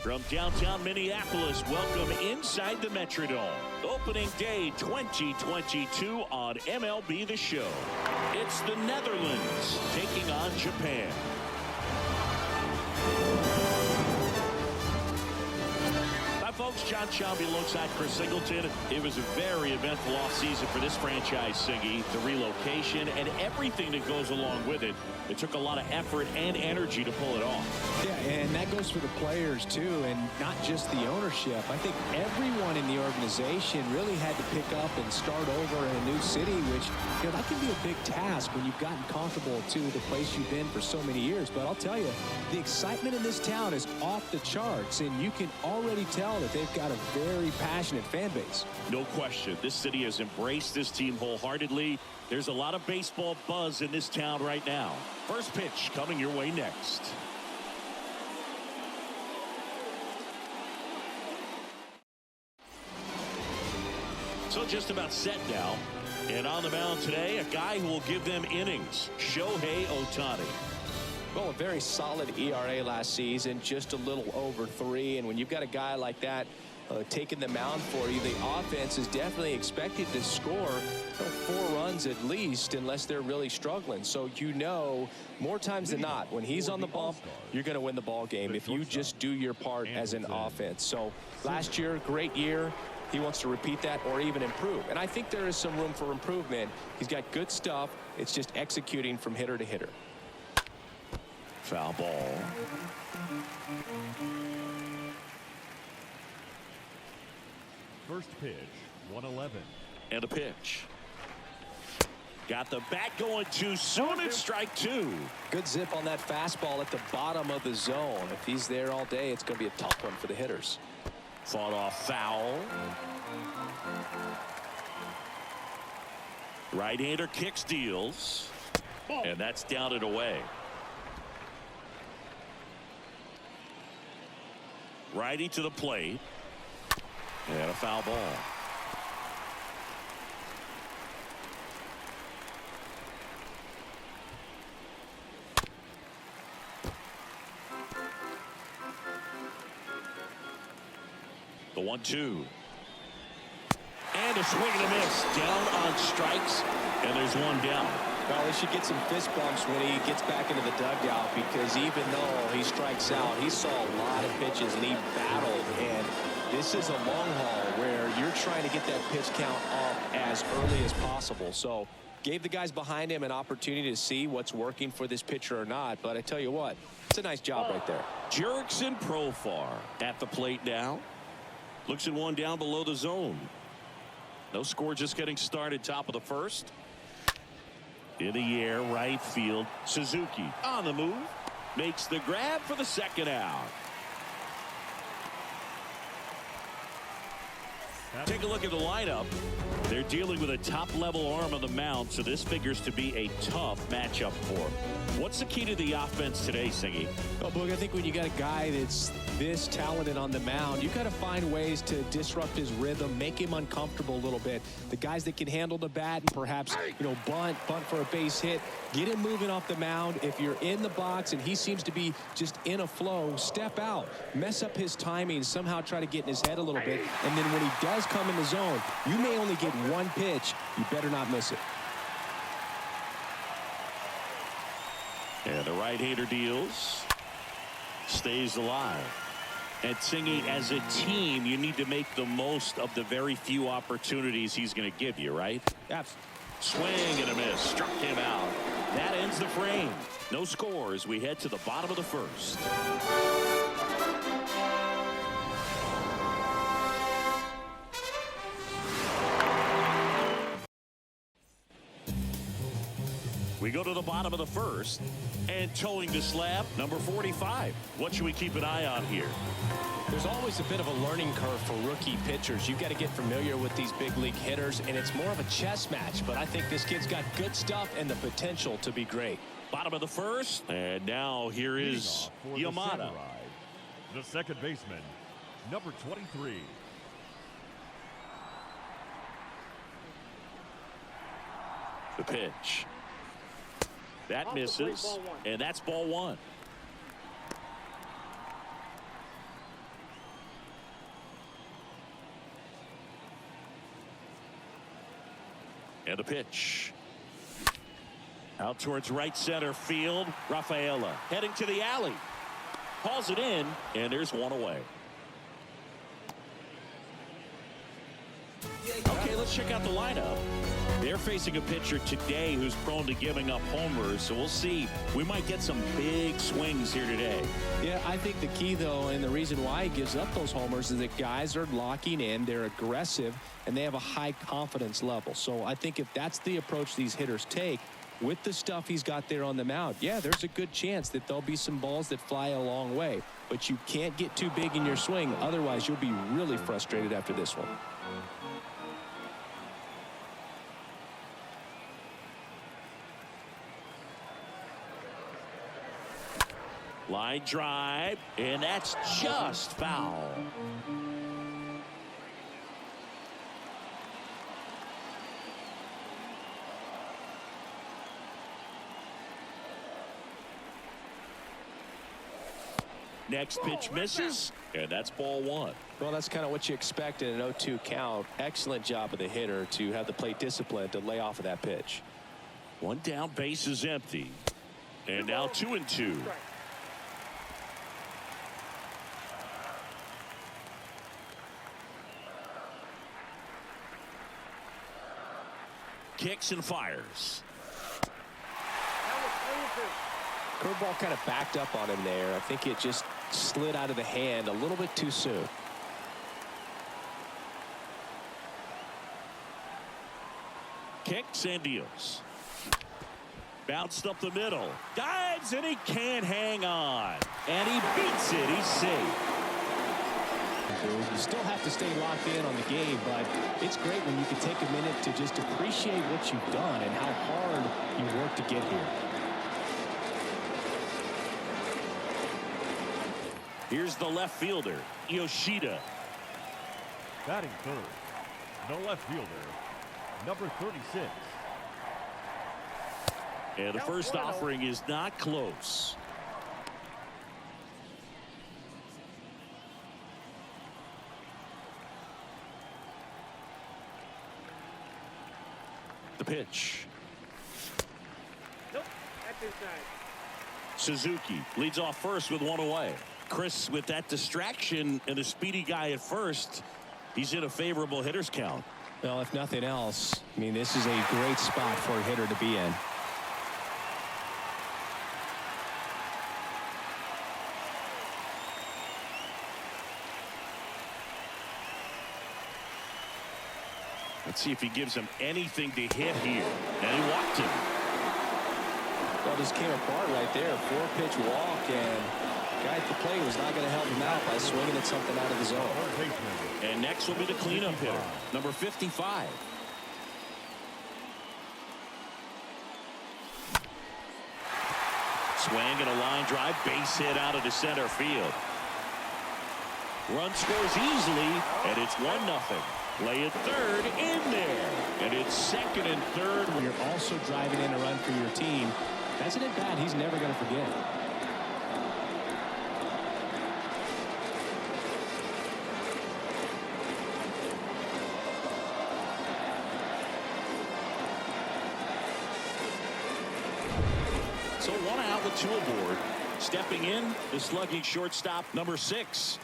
From downtown Minneapolis, welcome inside the Metrodome. Opening day 2022 on MLB The Show. It's the Netherlands taking on Japan. Hi, folks. John Shelby alongside Chris Singleton. It was a very eventful offseason for this franchise, Singy. The relocation and everything that goes along with it. It took a lot of effort and energy to pull it off. Yeah, and that goes for the players, too, and not just the ownership. I think everyone in the organization really had to pick up and start over in a new city, which, you know, that can be a big task when you've gotten comfortable to the place you've been for so many years. But I'll tell you, the excitement in this town is off the charts, and you can already tell that they've got a very passionate fan base. No question. This city has embraced this team wholeheartedly. There's a lot of baseball buzz in this town right now. First pitch coming your way next. So just about set now. And on the mound today, a guy who will give them innings, Shohei Ohtani. Well, a very solid ERA last season, just a little over 3. And when you've got a guy like that taking the mound for you, the offense is definitely expected to score 4 runs at least, unless they're really struggling. So, you know, more times than not, when he's on the bump, you're going to win the ball game if you just do your part as an offense. So last year, great year. He wants to repeat that or even improve. And I think there is some room for improvement. He's got good stuff. It's just executing from hitter to hitter. Foul ball. First pitch, 111. And a pitch. Got the bat going too soon, and strike 2. Good zip on that fastball at the bottom of the zone. If he's there all day, it's going to be a tough one for the hitters. Fought off foul. Right-hander kicks, deals. And that's down and away. Righty to the plate. And a foul ball. The 1-2. And a swing and a miss. Down on strikes. And there's one down. Well, he should get some fist bumps when he gets back into the dugout, because even though he strikes out, he saw a lot of pitches and he battled. And this is a long haul where you're trying to get that pitch count up as early as possible. So gave the guys behind him an opportunity to see what's working for this pitcher or not. But I tell you what, it's a nice job right there. Jurickson Profar at the plate now. Looks at one down below the zone. No score, just getting started. Top of the first. In the air, right field. Suzuki on the move. Makes the grab for the second out. Take a look at the lineup. They're dealing with a top-level arm on the mound, so this figures to be a tough matchup for him. What's the key to the offense today, Singy? Well, Boog, I think when you got a guy that's this talented on the mound, you got to find ways to disrupt his rhythm, make him uncomfortable a little bit. The guys that can handle the bat and perhaps, you know, bunt for a base hit, get him moving off the mound. If you're in the box and he seems to be just in a flow, step out, mess up his timing, somehow try to get in his head a little bit. And then when he does come in the zone, you may only get one pitch. You better not miss it. And the right-hander deals. Stays alive. And Singy, as a team, you need to make the most of the very few opportunities he's going to give you, right? Absolutely. Swing and a miss. Struck him out. That ends the frame. No score as we head to the bottom of the first. We go to the bottom of the first, and towing the slab, number 45. What should we keep an eye on here? There's always a bit of a learning curve for rookie pitchers. You've got to get familiar with these big league hitters, and it's more of a chess match. But I think this kid's got good stuff and the potential to be great. Bottom of the first, and now here is Yamada. The second baseman, number 23. The pitch. That misses, and that's ball 1. And the pitch. Out towards right center field. Rafaela heading to the alley. Hauls it in, and there's one away. Okay, let's check out the lineup. They're facing a pitcher today who's prone to giving up homers, so we'll see. We might get some big swings here today. Yeah, I think the key, though, and the reason why he gives up those homers is that guys are locking in, they're aggressive, and they have a high confidence level. So I think if that's the approach these hitters take, with the stuff he's got there on the mound, yeah, there's a good chance that there'll be some balls that fly a long way. But you can't get too big in your swing, otherwise you'll be really frustrated after this one. Line drive, and that's just foul. Next pitch misses, and that's ball one. Well, that's kind of what you expect in an 0-2 count. Excellent job of the hitter to have the plate discipline to lay off of that pitch. One down, base is empty. And now 2-2. Kicks and fires. Curveball kind of backed up on him there. I think it just slid out of the hand a little bit too soon. Kicks and deals. Bounced up the middle. Dives, and he can't hang on. And he beats it. He's safe. You still have to stay locked in on the game, but it's great when you can take a minute to just appreciate what you've done and how hard you worked to get here. Here's the left fielder, Yoshida. Batting third, the left fielder, number 36. And the first offering is not close. The pitch. Nope, that's inside. Suzuki leads off first with one away. Chris, with that distraction and a speedy guy at first, he's in a favorable hitter's count. Well, if nothing else, I mean, this is a great spot for a hitter to be in. Let's see if he gives him anything to hit here. And he walked him. Well, this came apart right there. 4-pitch walk, and guy at the plate was not going to help him out by swinging at something out of the zone. And next will be the cleanup hitter, number 55. Swing and a line drive, base hit out of the center field. Run scores easily, and it's 1-0. Play it third, in there. And it's second and third. When you're also driving in a run for your team, that's an at-bat he's never going to forget. So 1 out with 2 aboard. Stepping in, the slugging shortstop, number 6.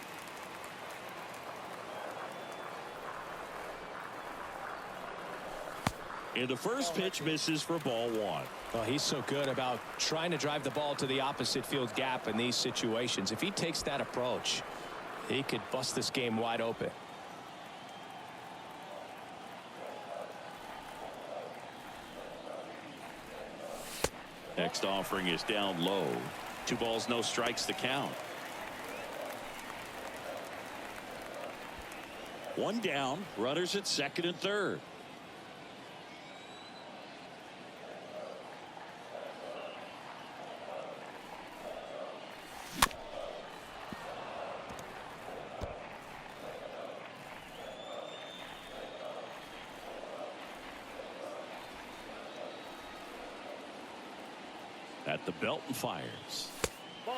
And the first pitch misses for ball 1. Well, he's so good about trying to drive the ball to the opposite field gap in these situations. If he takes that approach, he could bust this game wide open. Next offering is down low. 2 balls, no strikes to count. 1 down, runners at second and third. At the belt and fires.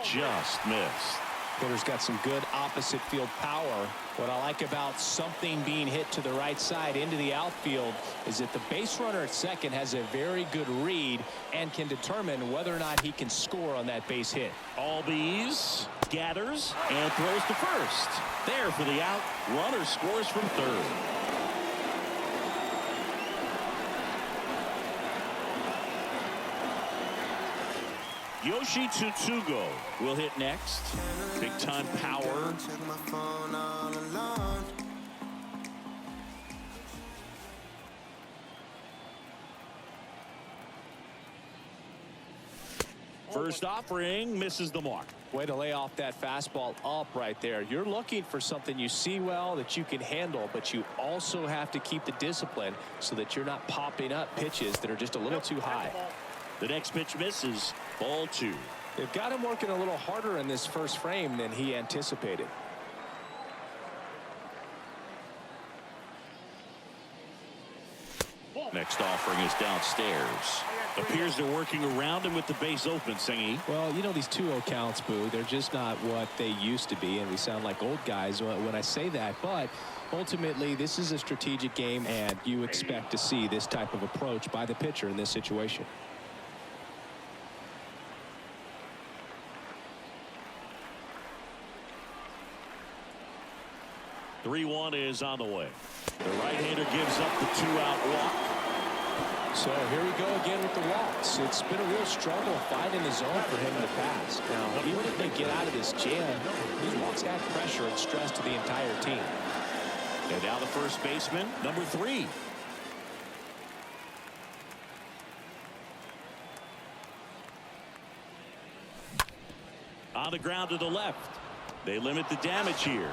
Just missed. Hitter's got some good opposite field power. What I like about something being hit to the right side into the outfield is that the base runner at second has a very good read and can determine whether or not he can score on that base hit. Albies gathers and throws to first. There for the out. Runner scores from third. Yoshi Tsutsugo will hit next. Big time power. First offering misses the mark. Way to lay off that fastball up right there. You're looking for something you see well that you can handle, but you also have to keep the discipline so that you're not popping up pitches that are just a little too high. The next pitch misses. Ball 2. They've got him working a little harder in this first frame than he anticipated. Next offering is downstairs. Appears they're working around him with the base open, Singy. Well, you know, these 2-0 counts, Boo, they're just not what they used to be, and we sound like old guys when I say that, but ultimately this is a strategic game, and you expect to see this type of approach by the pitcher in this situation. 3-1 is on the way. The right-hander gives up the 2-out walk. So here we go again with the walks. It's been a real struggle finding the zone for him in the past. Now, even if they get out of this jam, these walks add pressure and stress to the entire team. And now the first baseman, number 3. On the ground to the left. They limit the damage here.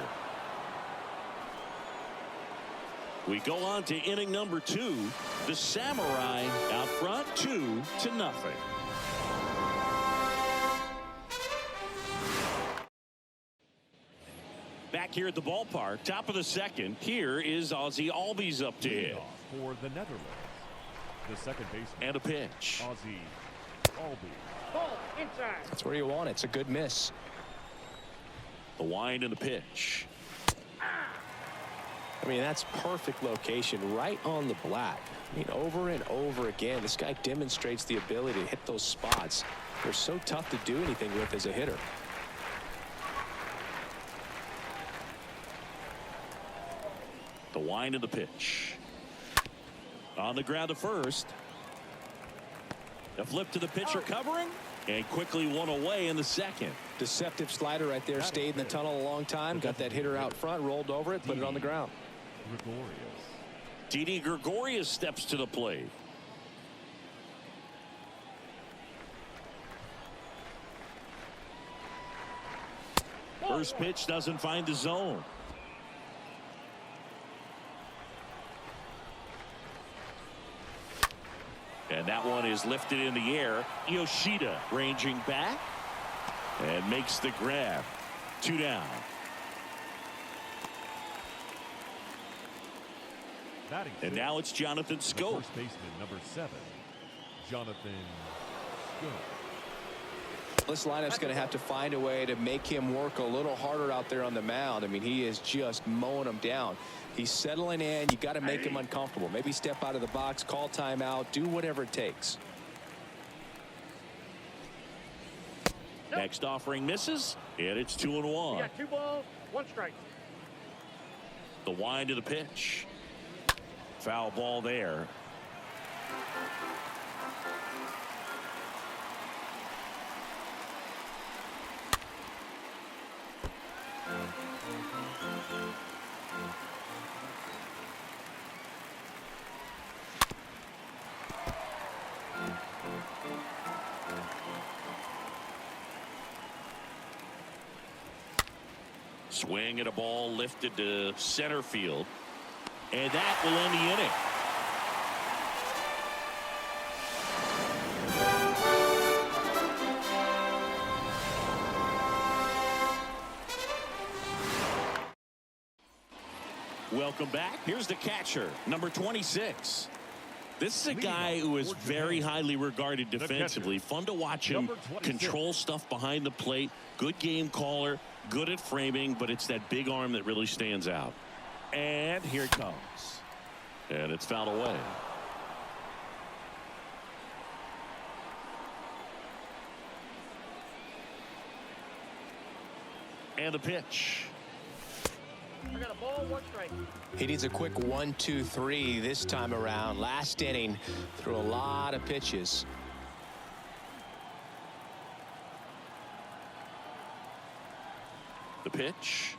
We go on to inning number 2. The Samurai out front 2-0. Back here at the ballpark, top of the second. Here is Ozzie Albies up to hit. For the Netherlands, the second baseman. And a pitch. Ozzie Albies. Ball inside. That's where you want it. It's a good miss. The wind and the pitch. I mean, that's perfect location right on the black. I mean, over and over again, this guy demonstrates the ability to hit those spots. They're so tough to do anything with as a hitter. The wind and the pitch. On the ground to first. The flip to the pitcher covering. And quickly one away in the second. Deceptive slider right there. Stayed in the tunnel a long time. Got that hitter out front. Rolled over it. Put it on the ground. Gregorius. Didi Gregorius steps to the plate. First pitch doesn't find the zone. And that one is lifted in the air. Yoshida ranging back and makes the grab. 2 down. And now it's Jonathan Scope. First baseman, number 7, Jonathan Scope. This lineup's going to have to find a way to make him work a little harder out there on the mound. I mean, he is just mowing them down. He's settling in. You got to make him uncomfortable. Maybe step out of the box, call timeout, do whatever it takes. Next offering misses, and it's 2-1. You got 2 balls, 1 strike. The wind to the pitch. Foul ball there. Swing at a ball lifted to center field. And that will end the inning. Welcome back. Here's the catcher, number 26. This is a guy who is very highly regarded defensively. Fun to watch him control stuff behind the plate. Good game caller, good at framing, but it's that big arm that really stands out. And here it comes. And it's fouled away. And the pitch. I got a ball, 1 strike. He needs a quick 1-2-3 this time around. Last inning, threw a lot of pitches. The pitch.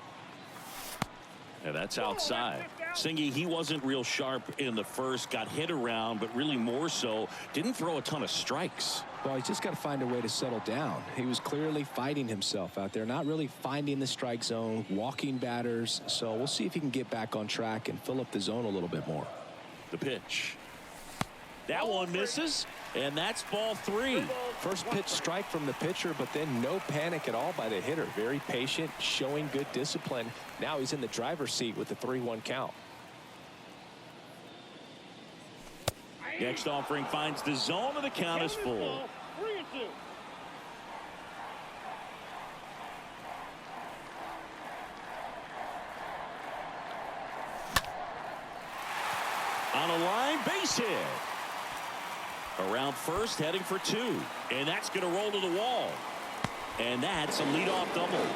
And that's outside. Singy, he wasn't real sharp in the first, got hit around, but really more so, didn't throw a ton of strikes. Well, he's just got to find a way to settle down. He was clearly fighting himself out there, not really finding the strike zone, walking batters. So we'll see if he can get back on track and fill up the zone a little bit more. The pitch. That one misses, and that's ball 3. First pitch strike from the pitcher, but then no panic at all by the hitter. Very patient, showing good discipline. Now he's in the driver's seat with the 3-1 count. Next offering finds the zone, and the count is full. 3-2. On a line, base hit. Around first, heading for 2. And that's going to roll to the wall. And that's a leadoff double.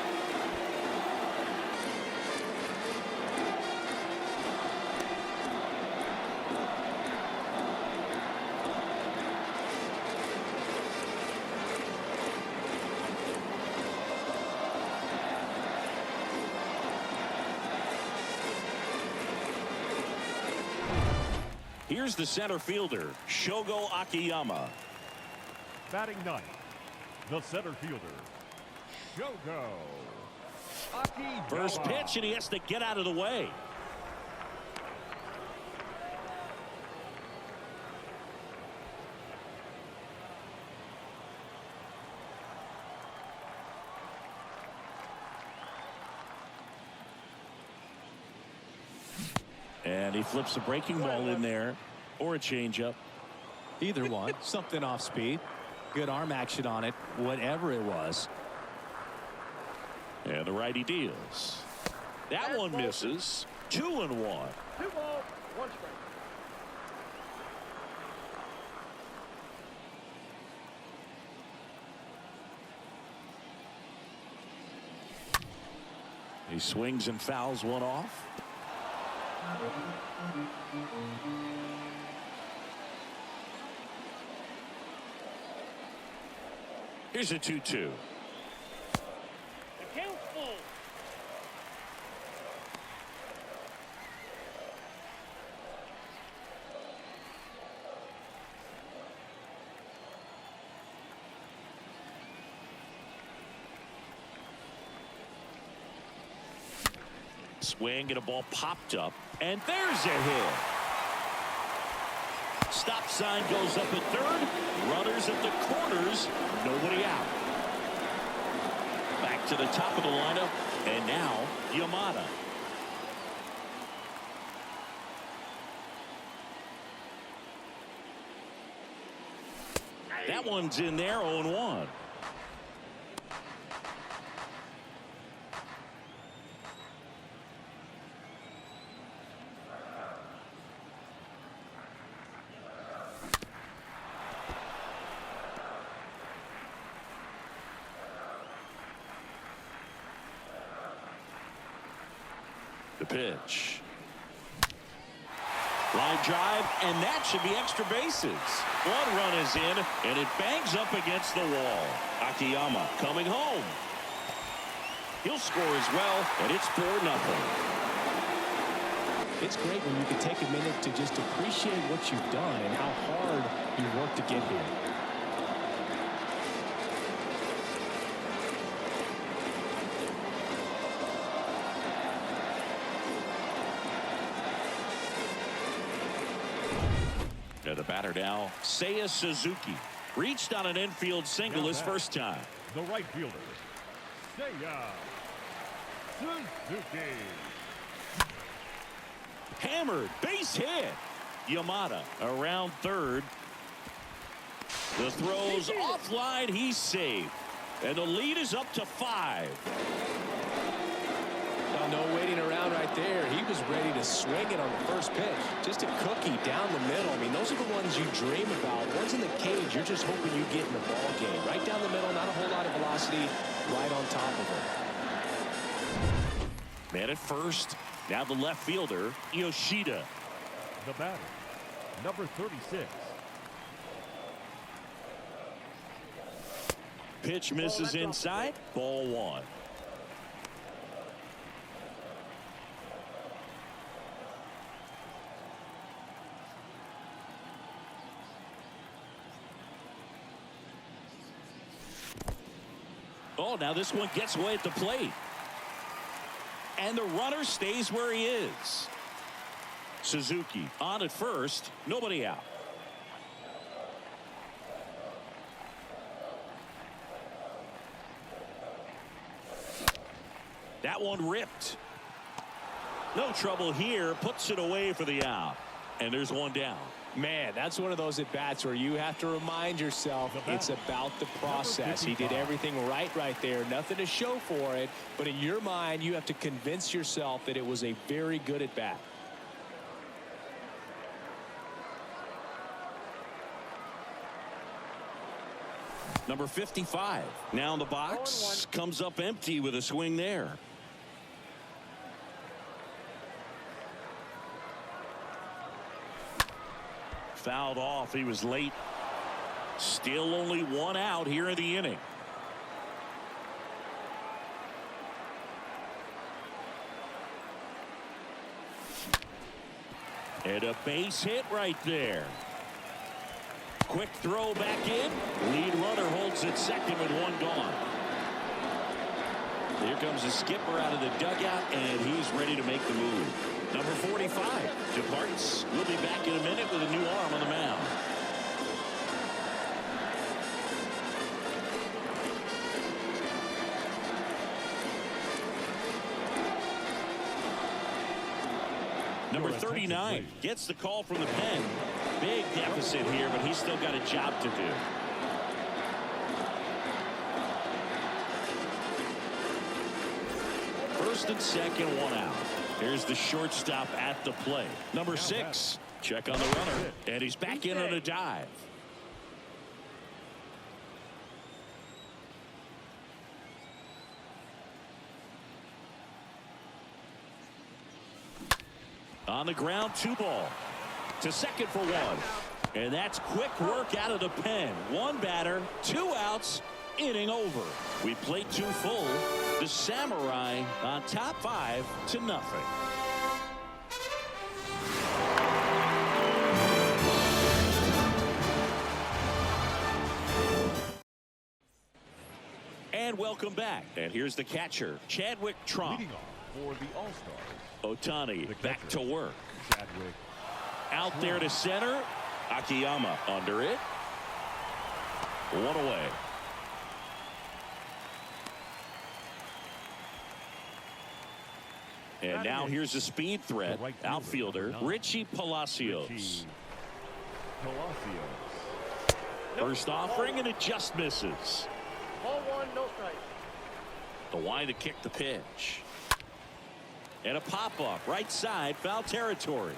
Here's the center fielder, Shogo Akiyama. Batting ninth, the center fielder, Shogo Akiyama. First pitch, and he has to get out of the way. And he flips a breaking ball in there, or a changeup. Either one. Something off speed. Good arm action on it, whatever it was. And the righty deals. That one misses. 2-1. 2 balls, 1 strike. He swings and fouls one off. Here's a 2-2. The count's full. Swing and a ball popped up, and there's a hit. Stop sign goes up at third. Runners at the corners. Nobody out. Back to the top of the lineup, and now Yamada. That one's in there, 0-1. The pitch. Line drive, and that should be extra bases. 1 run is in, and it bangs up against the wall. Akiyama coming home. He'll score as well, and it's 4-0. It's great when you can take a minute to just appreciate what you've done and how hard you worked to get here. The batter now, Seiya Suzuki. Reached on an infield single his first time. The right fielder, Seiya Suzuki. Hammered, base hit. Yamada around third. The throw's offline. He's safe. And the lead is up to 5. No waiting around right there. He was ready to swing it on the first pitch. Just a cookie down the middle. I mean, those are the ones you dream about. Ones in the cage, you're just hoping you get in the ball game. Right down the middle, not a whole lot of velocity, right on top of it. Man at first. Now the left fielder, Yoshida. The batter, number 36. Pitch misses inside. Ball 1. Oh, now this one gets away at the plate. And the runner stays where he is. Suzuki on at first. Nobody out. That one ripped. No trouble here. Puts it away for the out. And there's one down. Man, that's one of those at-bats where you have to remind yourself it's about the process. He did everything right there. Nothing to show for it. But in your mind, you have to convince yourself that it was a very good at-bat. Number 55. Now in the box. Comes up empty with a swing there. Fouled off. He was late. Still only one out here in the inning. And a base hit right there. Quick throw back in. Lead runner holds at second with one gone. Here comes the skipper out of the dugout, and he's ready to make the move. Number 45 departs. We'll be back in a minute with a new arm on the mound. Number 39 gets the call from the pen. Big deficit here, but he's still got a job to do. First and second, one out. Here's the shortstop at the plate. Number 6. Check on the runner. And he's back in on a dive. On the ground, 2 ball. To second for 1. And that's quick work out of the pen. 1 batter, 2 outs, inning over. We played 2 full. The Samurai on top 5-0. And welcome back. And here's the catcher, Chadwick Trump. Leading off for the All-Stars, Otani back to work. Chadwick. Out there to center. Akiyama under it. 1 away. And now here's a speed threat. Outfielder Richie Palacios. Richie Palacios. First offering, and it just misses. Ball 1, no strike. The line to kick the pitch. And a pop-up right side, foul territory.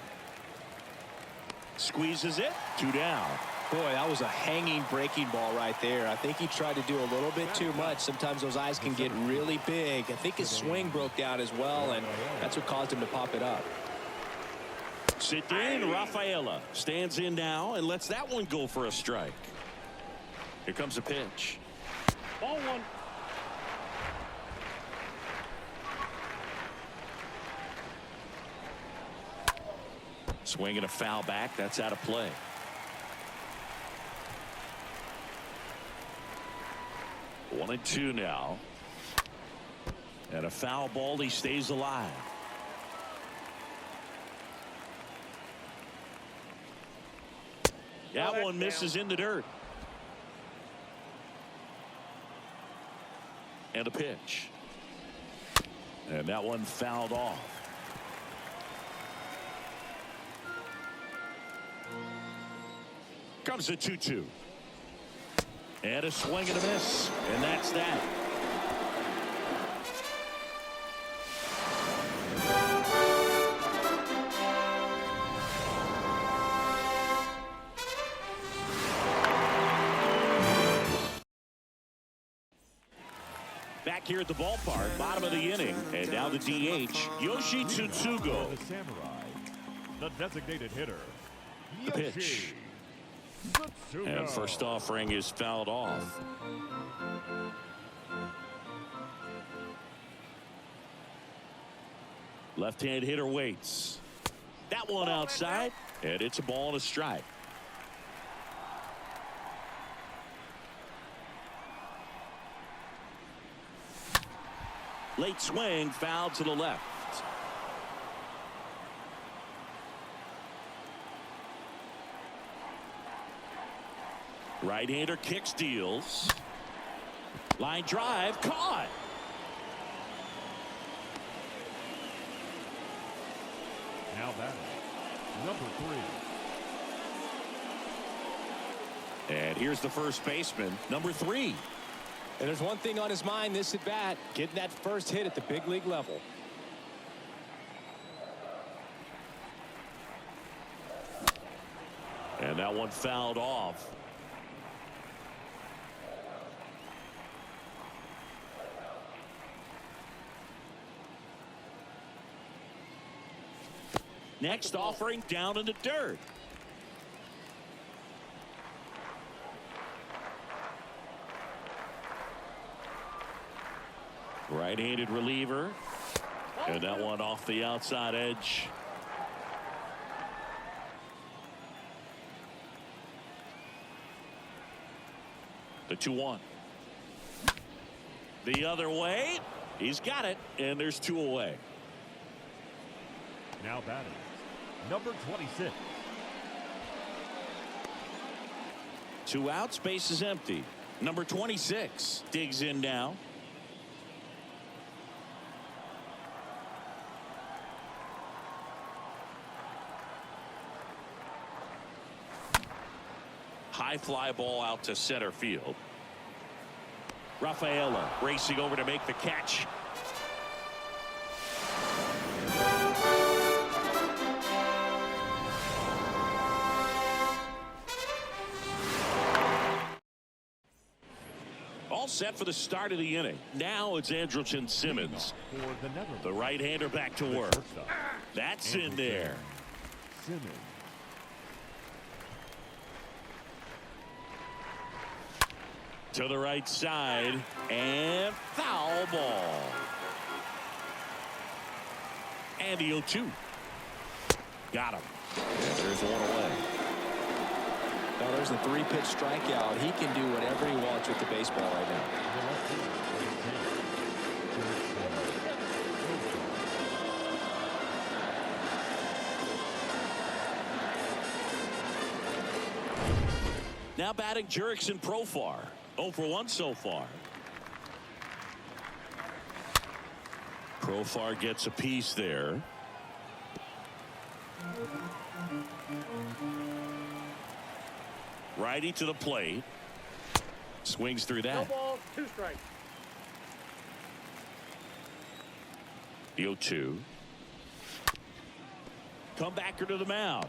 Squeezes it. 2 down. Boy, that was a hanging breaking ball right there. I think he tried to do a little bit too much. Sometimes those eyes can get really big. I think his swing broke down as well, and that's what caused him to pop it up. Sit in. Rafaela stands in now and lets that one go for a strike. Here comes a pitch. Ball 1. Swing and a foul back. That's out of play. One and 2 now. And a foul ball. He stays alive. That one misses in the dirt. And a pitch. And that one fouled off. comes the 2-2. And a swing and a miss. And that's that. Back here at the ballpark, bottom of the inning. And now the DH, Yoshi Tsutsugo. The Samurai, the designated hitter. The pitch. Tsutsugo. And first offering is fouled off. Left-hand hitter waits. That one outside, and it's a ball and a strike. Late swing, foul to the left. Right-hander kicks, deals. Line drive, caught. Now batting, number 3. And here's the first baseman, number 3. And there's one thing on his mind this at bat, getting that first hit at the big league level. And that one fouled off. Next offering down in the dirt. Right-handed reliever. And that one off the outside edge. The 2-1. The other way. He's got it. And there's 2 away. Now batting, number 26. 2 outs, base is empty. Number 26 digs in now. High fly ball out to center field. Rafaela racing over to make the catch. All set for the start of the inning. Now it's Andrelton Simmons. For the Netherlands. The right-hander back to work. That's in there. Simmons. To the right side, and foul ball. And the 0-2. Got him. And there's one away. Now there's the 3-pitch strikeout. He can do whatever he wants with the baseball right now. Now batting Jurickson Profar. 0 for 1 so far. Profar gets a piece there. Righty to the plate. Swings through No that. ball, 2 strikes. The 0-2. Comebacker to the mound.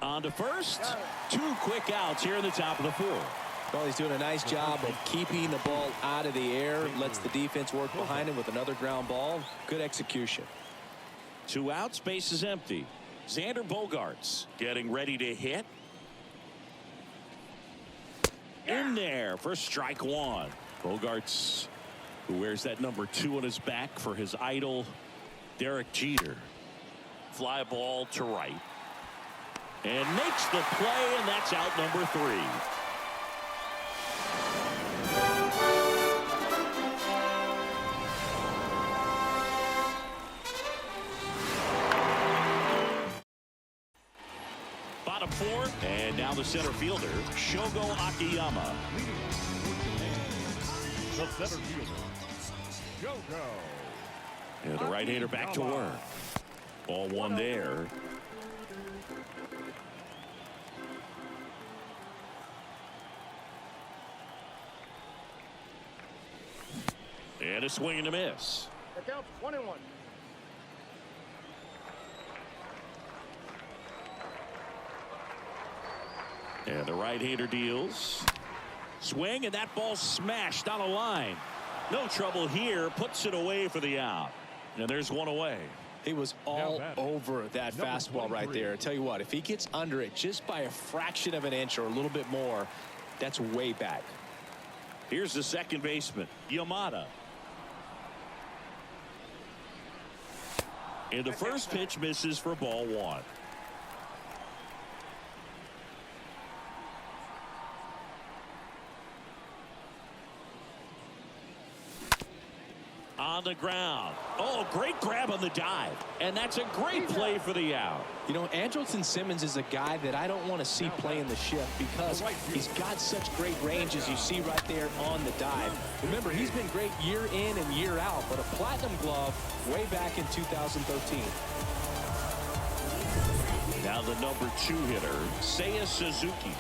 On to first. 2 quick outs here in the top of the 4th. Well, he's doing a nice job of keeping the ball out of the air. Lets the defense work behind him with another ground ball. Good execution. 2 outs, base is empty. Xander Bogaerts getting ready to hit. In there for strike 1. Bogaerts, who wears that number 2 on his back for his idol, Derek Jeter. Fly ball to right. And makes the play, and that's out number 3. Bottom 4, and now the center fielder, Shogo Akiyama. The center fielder, Shogo. And the right-hander back to work. Ball 1 there. And a swing and a miss. The count's 1-1. And the right-hander deals. Swing, and that ball smashed on a line. No trouble here. Puts it away for the out. And there's one away. He was all over that fastball right there. I tell you what, if he gets under it just by a fraction of an inch or a little bit more, that's way back. Here's the second baseman, Yamada. And the first pitch misses for ball one. On the ground. Oh, great grab on the dive. And that's a great play for the out. You know, Andrelton Simmons is a guy that I don't want to see playing the shift because he's got such great range, as you see right there on the dive. Remember, he's been great year in and year out, but a platinum glove way back in 2013. Now the number 2 hitter, Seiya Suzuki.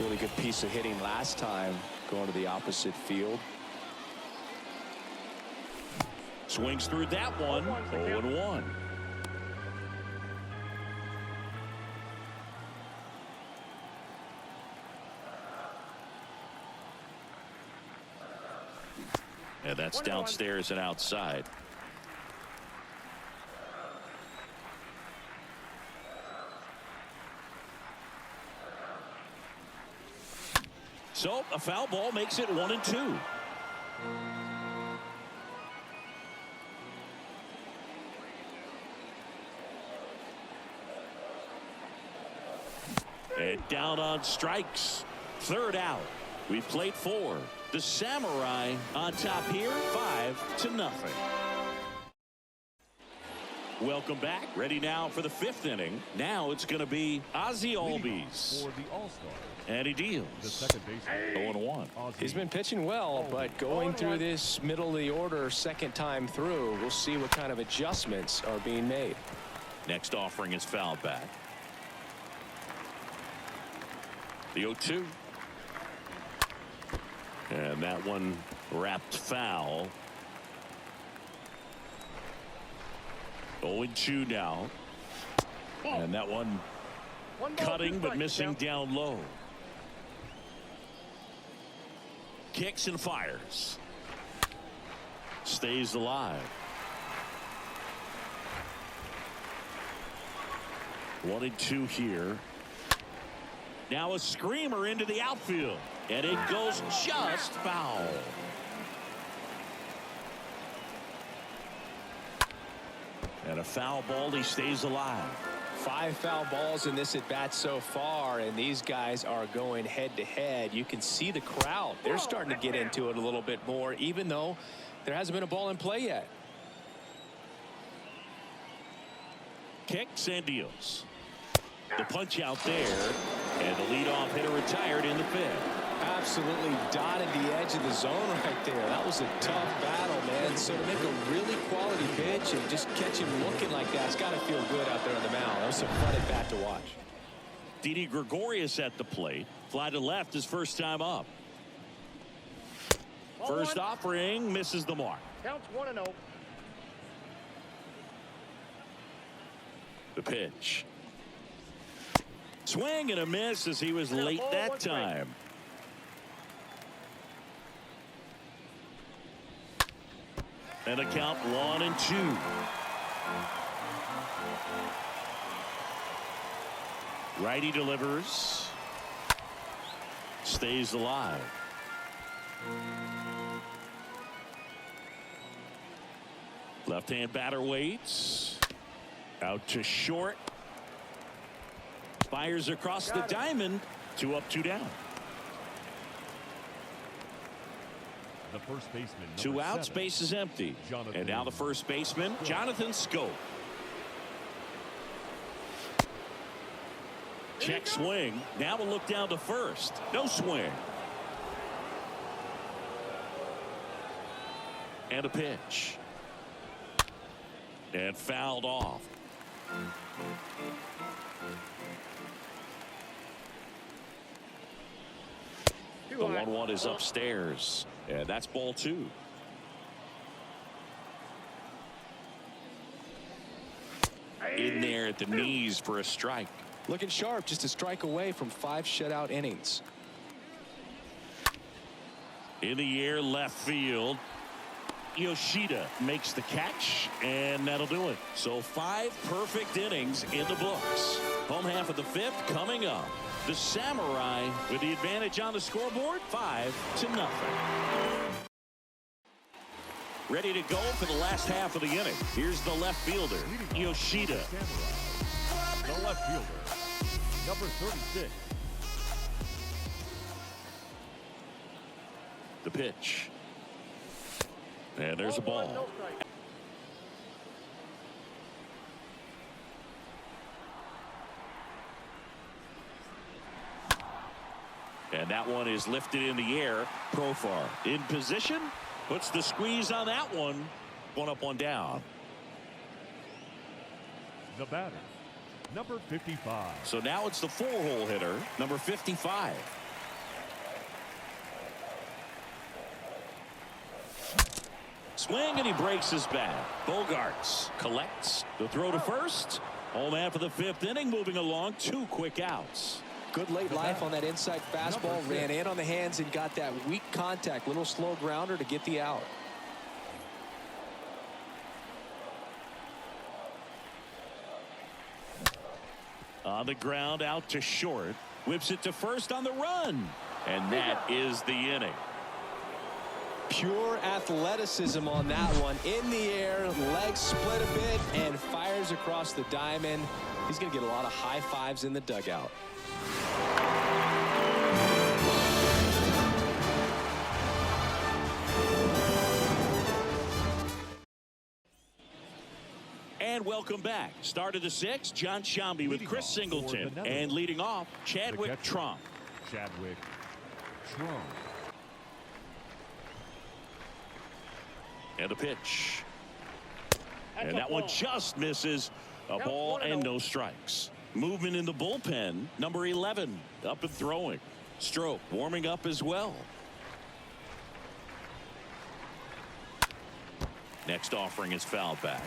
Really good piece of hitting last time, going to the opposite field. Swings through that one. 0-1. And that's downstairs and outside. So a foul ball makes it 1-2. And down on strikes. Third out. We've played 4. The Samurai on top here, 5-0. Welcome back. Ready now for the 5th inning. Now it's going to be Ozzie Albies. For the All-Star, And he the deals. second baseman, 0-1. He's been pitching well, but going through this middle of the order second time through, we'll see what kind of adjustments are being made. Next offering is fouled back. The 0-2. And that one wrapped foul. 0-2 now. And that one cutting but missing down low. Kicks and fires. Stays alive. 1-2 here. Now a screamer into the outfield. And it goes just foul. And a foul ball. He stays alive. 5 foul balls in this at bat so far, and these guys are going head to head. You can see the crowd. They're starting to get into it a little bit more, even though there hasn't been a ball in play yet. Kicks and deals. The punch out there, and the leadoff hitter retired in the 5th. Absolutely dotted the edge of the zone right there. That was a tough battle, man. So to make a really quality pitch and just catch him looking like that, it's got to feel good out there on the mound. That was some fun at bat to watch. Didi Gregorius at the plate. Fly to left his first time up. First offering misses the mark. Counts 1-0. The pitch. Swing and a miss as he was late that time. And a count 1-2. Righty delivers. Stays alive. Left-hand batter waits. Out to short. Fires across the diamond. 2 up, 2 down. the first baseman. 2 outs, base is empty. And now the first baseman, Jonathan Schoop. Check swing. Now we'll look down to first. No swing. And a pitch. And fouled off. The 1-1 is upstairs. And that's ball 2. there at the knees for a strike. Looking sharp, just a strike away from 5 shutout innings. In the air, left field. Yoshida makes the catch, and that'll do it. So 5 perfect innings in the books. Home half of the 5th coming up. The Samurai with the advantage on the scoreboard, 5-0. Ready to go for the last half of the inning. Here's the left fielder, Yoshida. The left fielder, number 36. The pitch. And there's a ball. No strike. And that one is lifted in the air. Profar in position. Puts the squeeze on that one. 1 up, 1 down. The batter, number 55. So now it's the 4-hole hitter, number 55. Swing, and he breaks his bat. Bogarts collects the throw to first. Home half of the 5th inning, moving along. 2 quick outs. Good late life on that inside fastball. Ran in on the hands and got that weak contact. Little slow grounder to get the out. On the ground, out to short. Whips it to first on the run. And that is the inning. Pure athleticism on that one. In the air, legs split a bit, and fires across the diamond. He's going to get a lot of high fives in the dugout. And welcome back. Start of the 6th, John Shambi with Chris Singleton. And leading off, Chadwick Trump. Chadwick Trump. And a pitch. And that one just misses. A ball and no strikes. Movement in the bullpen, number 11, up and throwing. Stroke warming up as well. Next offering is fouled back.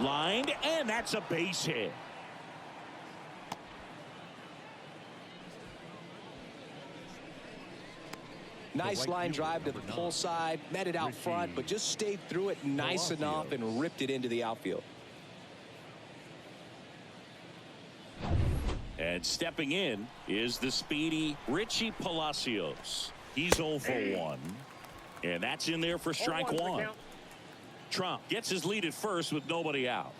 Lined, and that's a base hit. Nice line drive to the pull side, met it out front, but just stayed through it nice enough and ripped it into the outfield. And stepping in is the speedy Richie Palacios. He's 0 for 1. And that's in there for strike 1. Trump gets his lead at first with nobody out.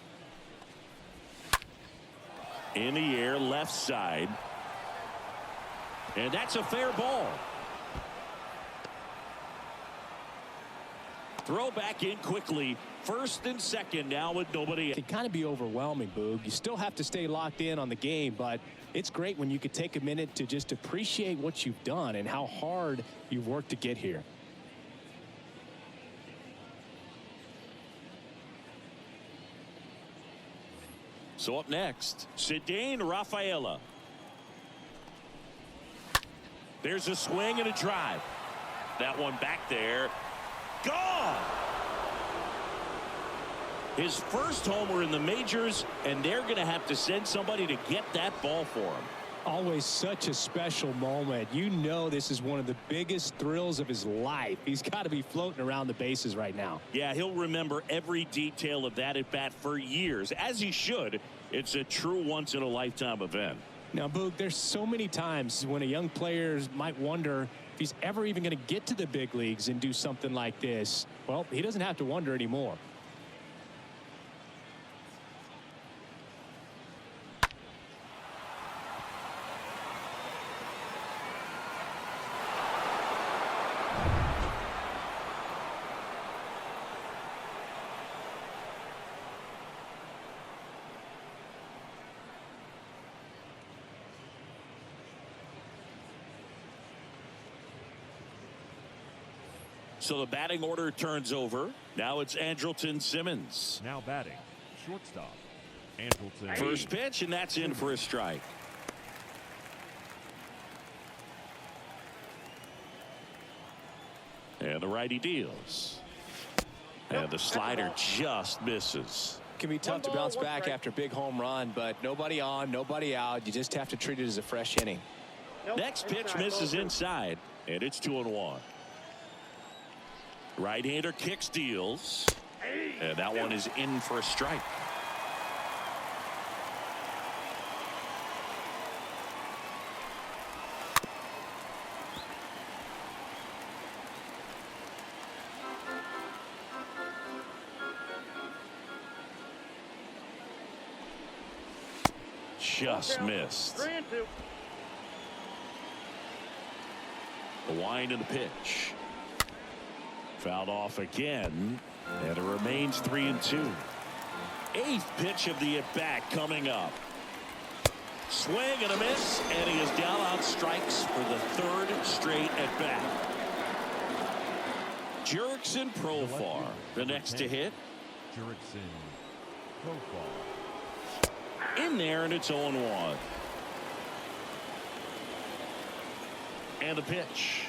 In the air, left side. And that's a fair ball. Throw back in quickly. First and second now with nobody. It can kind of be overwhelming, Boog. You still have to stay locked in on the game, but it's great when you could take a minute to just appreciate what you've done and how hard you've worked to get here. So up next, Cedane Rafaela. There's a swing and a drive. That one back there. Gone! His first homer in the majors, and they're going to have to send somebody to get that ball for him. Always such a special moment. You know this is one of the biggest thrills of his life. He's got to be floating around the bases right now. Yeah, he'll remember every detail of that at bat for years, as he should. It's a true once-in-a-lifetime event. Now, Boog, there's so many times when a young player might wonder if he's ever even going to get to the big leagues and do something like this. Well, he doesn't have to wonder anymore. So the batting order turns over. Now it's Andrelton Simmons. Now batting, shortstop, Andrelton. First pitch, and that's in for a strike. And the righty deals. And the slider just misses. Can be tough to bounce back after a big home run, but nobody on, nobody out. You just have to treat it as a fresh inning. Next pitch misses inside, and it's 2-1. Right-hander kicks, deals, and that one is in for a strike. Just missed. 3-2. The wind and the pitch. Fouled off again, and it remains 3-2. Eighth pitch of the at-bat coming up. Swing and a miss, and he is down on strikes for the third straight at-bat. Jurickson Profar, the next to hit. Jurickson Profar. In there, and it's 0-1. And the pitch.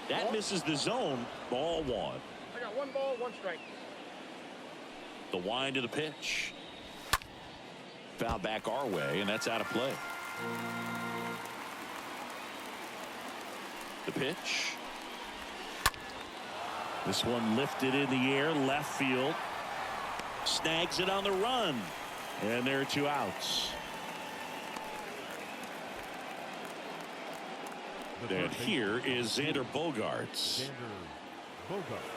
That misses the zone. Ball 1. I got 1 ball, 1 strike. The wind of the pitch. Foul back our way, and that's out of play. The pitch. This one lifted in the air, left field. Snags it on the run. And there are 2 outs. And here is Xander Bogaerts. Xander Bogaerts.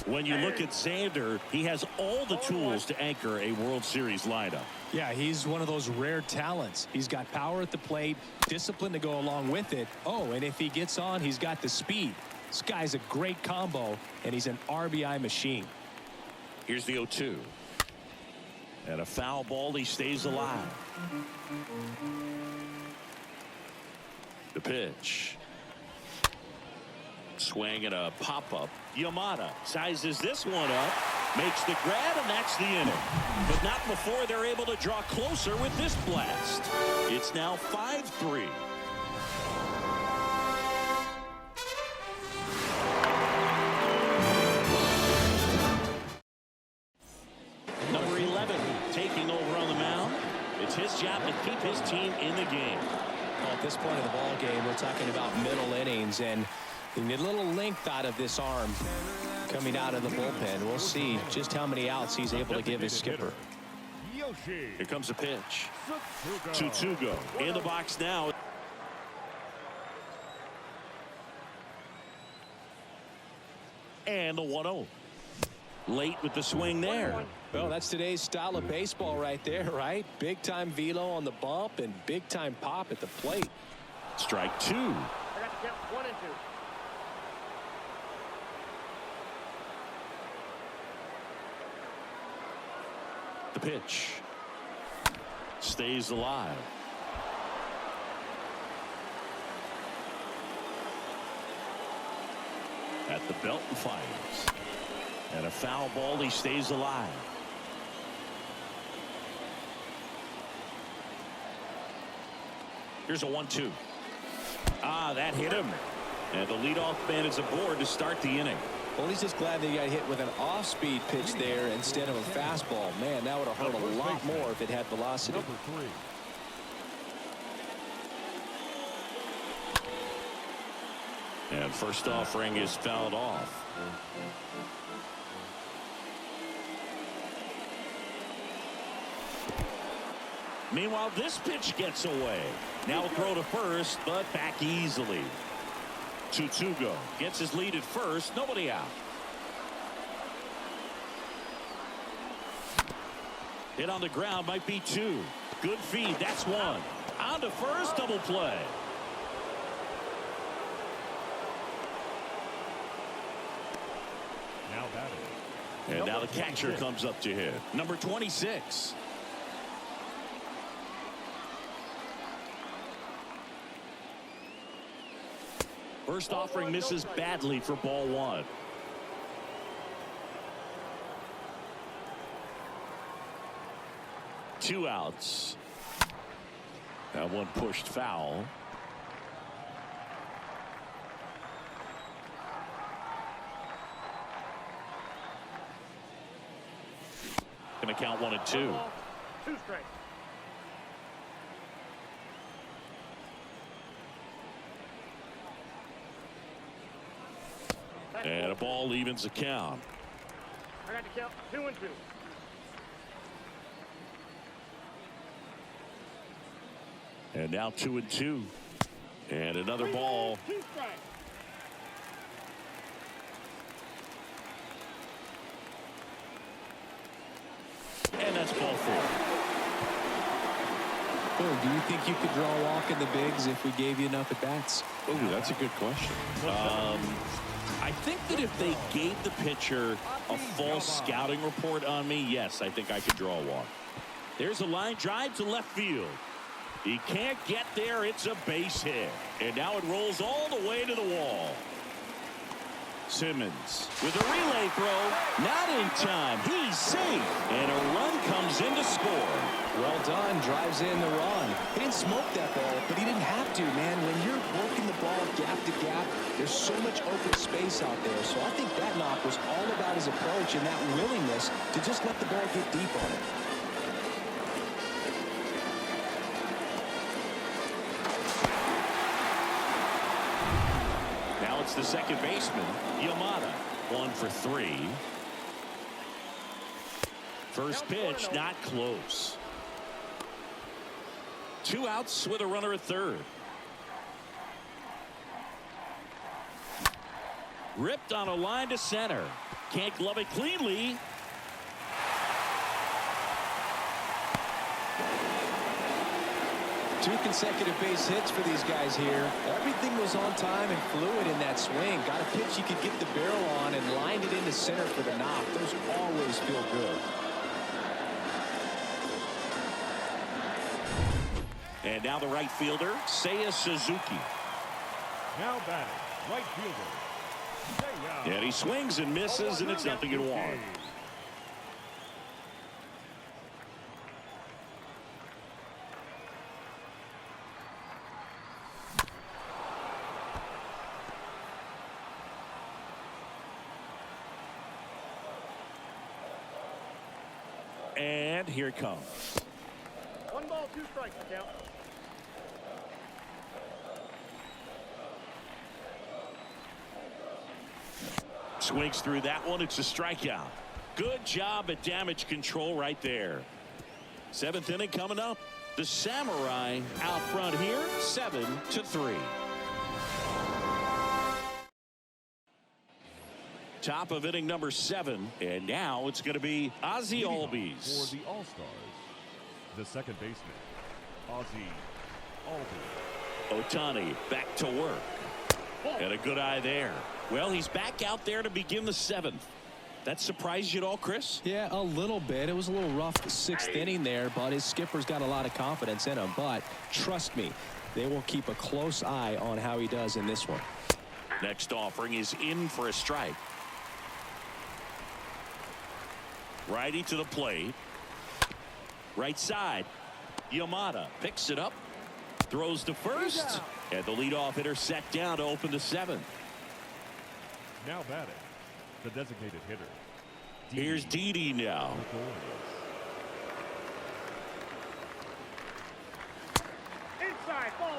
When you look at Xander, he has all the tools to anchor a World Series lineup. Yeah, he's one of those rare talents. He's got power at the plate, discipline to go along with it. Oh, and if he gets on, he's got the speed. This guy's a great combo, and he's an RBI machine. Here's the 0-2. And a foul ball, he stays alive. The pitch. Swing and a pop-up. Yamada sizes this one up, makes the grab, and that's the inning. But not before they're able to draw closer with this blast. It's now 5-3. Number 11 taking over on the mound. It's his job to keep his team in the game. Well, at this point of the ball game, we're talking about middle innings, and you need a little length out of this arm coming out of the bullpen. We'll see just how many outs he's able to give his skipper. Here comes the pitch. Tsutsugo in the box now. And the 1-0. Late with the swing there. Well, that's today's style of baseball right there, right? Big time velo on the bump and big time pop at the plate. Strike 2. I got to count 1 and 2. The pitch. Stays alive. At the belt and fires. And a foul ball, he stays alive. Here's a 1-2. That hit him. And the leadoff man is aboard to start the inning. Well, he's just glad that he got hit with an off-speed pitch there instead of a fastball. Man, that would have hurt a lot more if it had velocity. Number 3. And first offering is fouled off. Meanwhile, this pitch gets away. Now throw to first, but back easily. Tsutsugo gets his lead at first. Nobody out. Hit on the ground, might be 2. Good feed, that's 1. On to first, double play. Now batting. And now the catcher comes up to hit. Number 26. First offering misses badly for ball 1. Two outs. That one pushed foul. Making the count 1-2. 2 strikes. And a ball evens the count. I got to count 2-2. And now 2-2. And another ball. 2 strikes. And that's ball 4. Bill, do you think you could draw a walk in the bigs if we gave you enough at bats? Oh, that's a good question. I think that if they gave the pitcher a false scouting report on me, yes, I think I could draw a walk. There's a line drive to left field. He can't get there. It's a base hit. And now it rolls all the way to the wall. Simmons with a relay throw. Not in time. He's safe. And a run comes in to score. Well done. Drives in the run. He didn't smoke that ball, but he didn't have to, man. When you're working the ball gap to gap, there's so much open space out there. So I think that knock was all about his approach and that willingness to just let the ball get deep on it. Now it's the second baseman, Yamada. 1 for 3. First pitch, not close. 2 outs with a runner at third. Ripped on a line to center. Can't glove it cleanly. Two consecutive base hits for these guys here. Everything was on time and fluid in that swing. Got a pitch you could get the barrel on and lined it into center for the knock. Those always feel good. And now the right fielder, Seiya Suzuki. Now batting, right fielder. Seiya. And he swings and misses, and it's 0-1. And here it comes. 1 ball, 2 strikes to count. Swings through that one. It's a strikeout. Good job at damage control right there. 7th inning coming up. The Samurai out front here, 7-3. Top of inning number 7, and now it's going to be Ozzie Albies. For the All-Stars, the second baseman, Ozzie Albies. Ohtani back to work. And a good eye there. Well, he's back out there to begin the 7th. That surprised you at all, Chris? Yeah, a little bit. It was a little rough 6th inning there, but his skipper's got a lot of confidence in him. But trust me, they will keep a close eye on how he does in this one. Next offering is in for a strike. Righty to the plate. Right side. Yamada picks it up. Throws to first. And the leadoff hitter set down to open the 7th. Now batting, the designated hitter. Here's Didi now. Inside, ball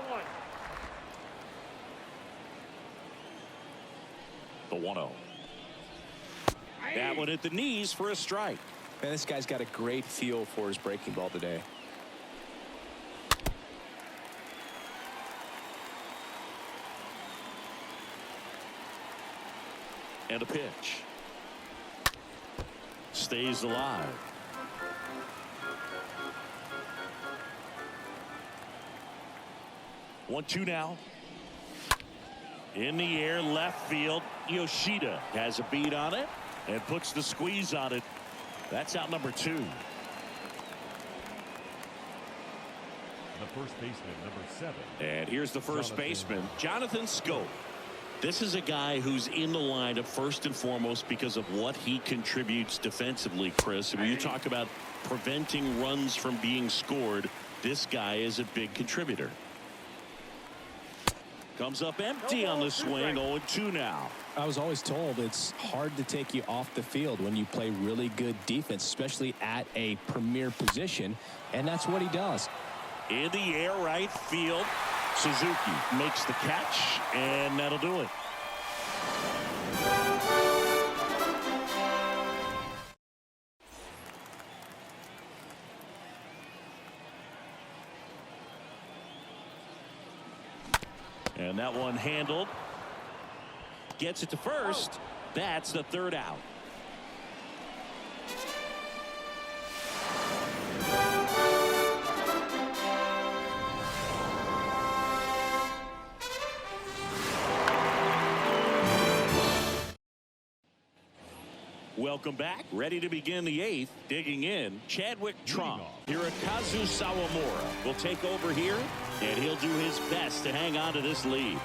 1. The 1-0. That one at the knees for a strike. Man, this guy's got a great feel for his breaking ball today. And a pitch. Stays alive. One-two now. In the air, left field. Yoshida has a beat on it and puts the squeeze on it. That's out number 2. The first baseman, number 7. And here's the first baseman, Jonathan Scope. This is a guy who's in the lineup first and foremost because of what he contributes defensively, Chris. And when you talk about preventing runs from being scored, this guy is a big contributor. Comes up empty on the swing. 0-2 now. I was always told it's hard to take you off the field when you play really good defense, especially at a premier position, and that's what he does. In the air, right field. Suzuki makes the catch, and that'll do it. And that one handled. Gets it to first. That's the third out. Welcome back. Ready to begin the eighth. Digging in, Chadwick Trump. Hirokazu Sawamura will take over here, and he'll do his best to hang on to this lead.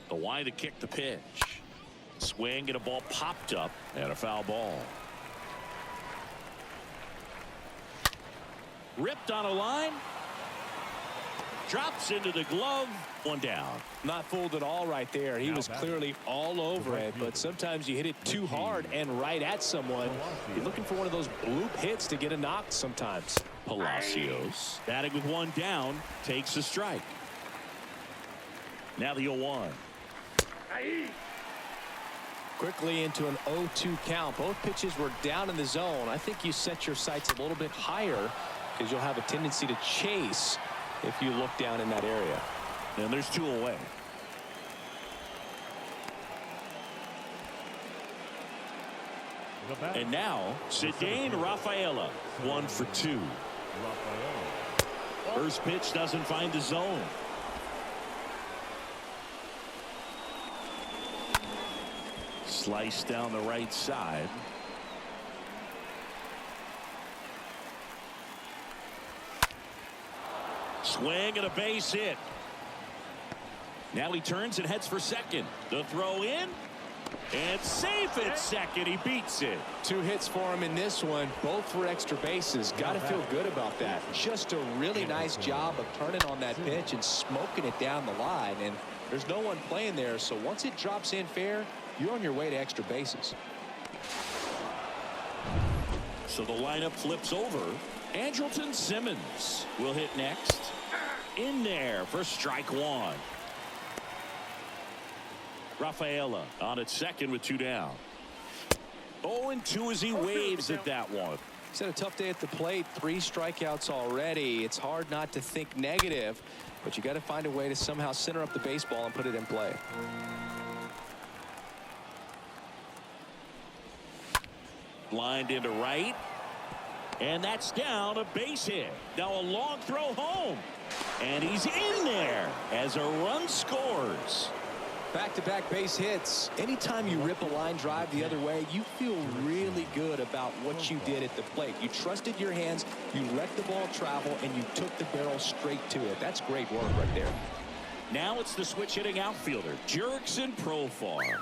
The wide to kick the pitch. Swing and a ball popped up and a foul ball. Ripped on a line. Drops into the glove. One down. Not fooled at all right there. He was clearly all over it, but sometimes you hit it too hard and right at someone. You're looking for one of those bloop hits to get a knock sometimes. Palacios batting with one down, takes a strike. Now the 0-1. Quickly into an 0-2 count. Both pitches were down in the zone. I think you set your sights a little bit higher because you'll have a tendency to chase if you look down in that area. And there's two away. And now Cedane Rafaela, 1 for 2. First pitch doesn't find the zone. Slice down the right side. Swing and a base hit. Now he turns and heads for second. The throw in. And safe at second. He beats it. 2 hits for him in this one. Both for extra bases. Got to feel good about that. Just a really nice job of turning on that pitch and smoking it down the line. And there's no one playing there. So once it drops in fair, you're on your way to extra bases. So the lineup flips over. Andrelton Simmons will hit next. In there for strike one. Rafaela on at second with 2 down. 0-2 as he waves at that one. He's had a tough day at the plate. 3 strikeouts already. It's hard not to think negative, but you got to find a way to somehow center up the baseball and put it in play. Lined into right. And that's down, a base hit. Now a long throw home. And he's in there as a run scores. Back-to-back base hits. Anytime you rip a line drive the other way, you feel really good about what you did at the plate. You trusted your hands, you let the ball travel, and you took the barrel straight to it. That's great work right there. Now it's the switch hitting outfielder, Jurickson Profar.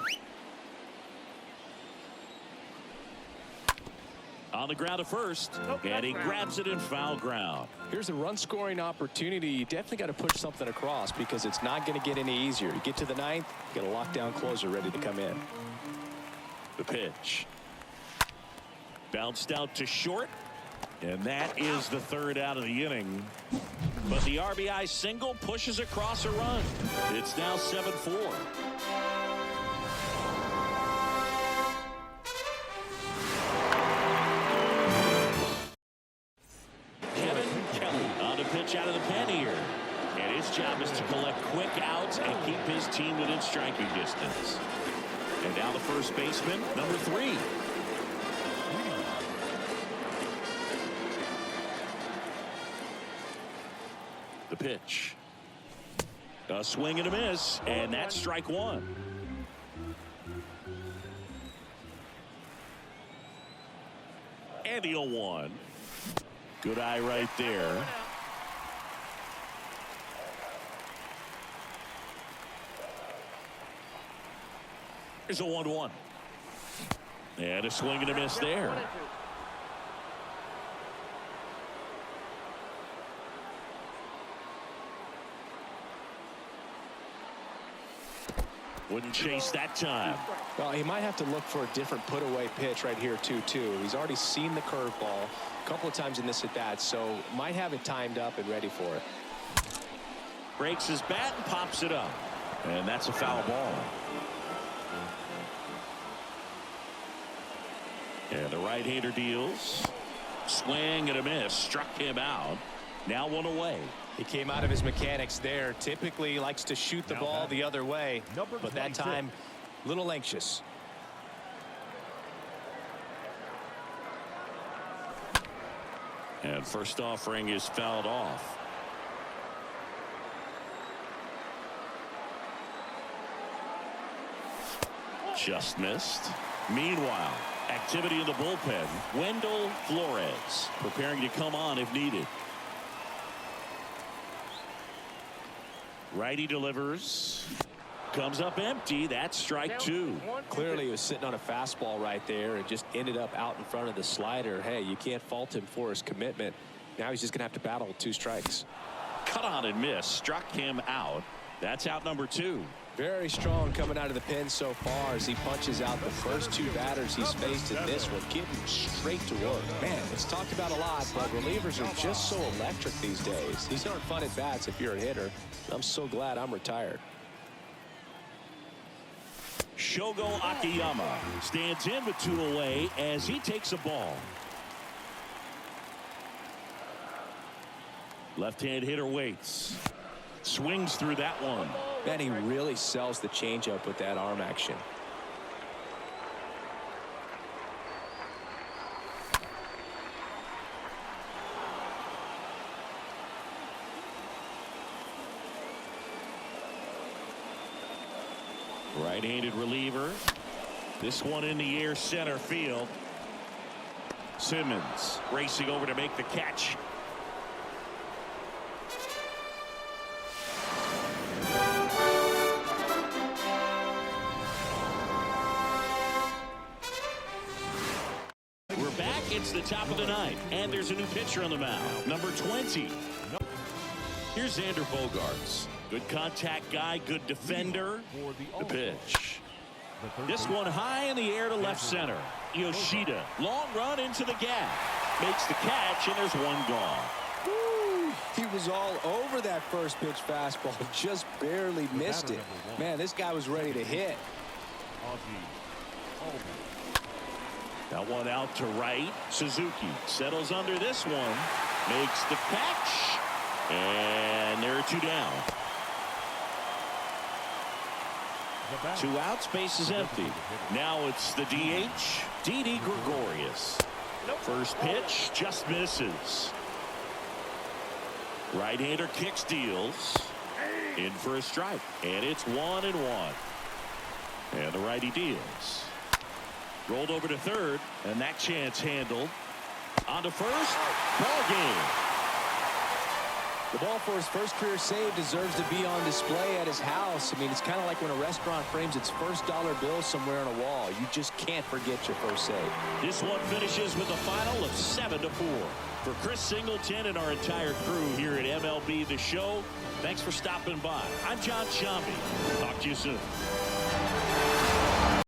On the ground at first, and he grabs it in foul ground. Here's a run-scoring opportunity. You definitely got to push something across because it's not going to get any easier. You get to the 9th, you got a lockdown closer ready to come in. The pitch. Bounced out to short, and that is the 3rd out of the inning. But the RBI single pushes across a run. It's now 7-4. Out of the pen here, and his job is to collect quick outs and keep his team within striking distance. And now the first baseman, number 3. The pitch, a swing and a miss, and that's strike 1. And the 0-1. Good eye right there. Here's a 1-1. And a swing and a miss there. Wouldn't chase that time. Well, he might have to look for a different put-away pitch right here, too. He's already seen the curveball a couple of times in this at-bat, so might have it timed up and ready for it. Breaks his bat and pops it up. And that's a foul ball. And the right-hander deals. Swing and a miss. Struck him out. Now one away. He came out of his mechanics there. Typically likes to shoot the ball the other way, but that time a little anxious. And first offering is fouled off. Just missed. Meanwhile, activity in the bullpen. Wendell Flores preparing to come on if needed. Righty delivers. Comes up empty. That's strike two. Clearly he was sitting on a fastball right there and just ended up out in front of the slider. Hey, you can't fault him for his commitment. Now he's just gonna have to battle with 2 strikes. Cut on and miss. Struck him out. That's out number 2. Very strong coming out of the pen so far as he punches out the first 2 batters he's faced in this one, getting straight to work. Man, it's talked about a lot, but relievers are just so electric these days. These aren't fun at bats if you're a hitter. I'm so glad I'm retired. Shogo Akiyama stands in with 2 away as he takes a ball. Left-hand hitter waits. Swings through that one. Man, he really sells the changeup with that arm action. Right-handed reliever. This one in the air, center field. Simmons racing over to make the catch. We're back. It's the top of the 9th, and there's a new pitcher on the mound. Number 20. Here's Xander Bogaerts. Good contact guy, good defender. The pitch. This one high in the air to left center. Yoshida, long run into the gap. Makes the catch, and there's one gone. Woo! He was all over that first pitch fastball, just barely missed it. Man, this guy was ready to hit. That one out to right. Suzuki settles under this one. Makes the catch. And there are 2 down. 2 outs, base is empty. Now it's the DH, Didi Gregorius. First pitch just misses. Right-hander kicks, deals. In for a strike. And it's 1-1. And the righty deals. Rolled over to third, and that chance handled. On to first. Ball game. The ball for his first career save deserves to be on display at his house. I mean, it's kind of like when a restaurant frames its first dollar bill somewhere on a wall. You just can't forget your first save. This one finishes with a final of 7-4. For Chris Singleton and our entire crew here at MLB The Show, thanks for stopping by. I'm John Shambi. Talk to you soon.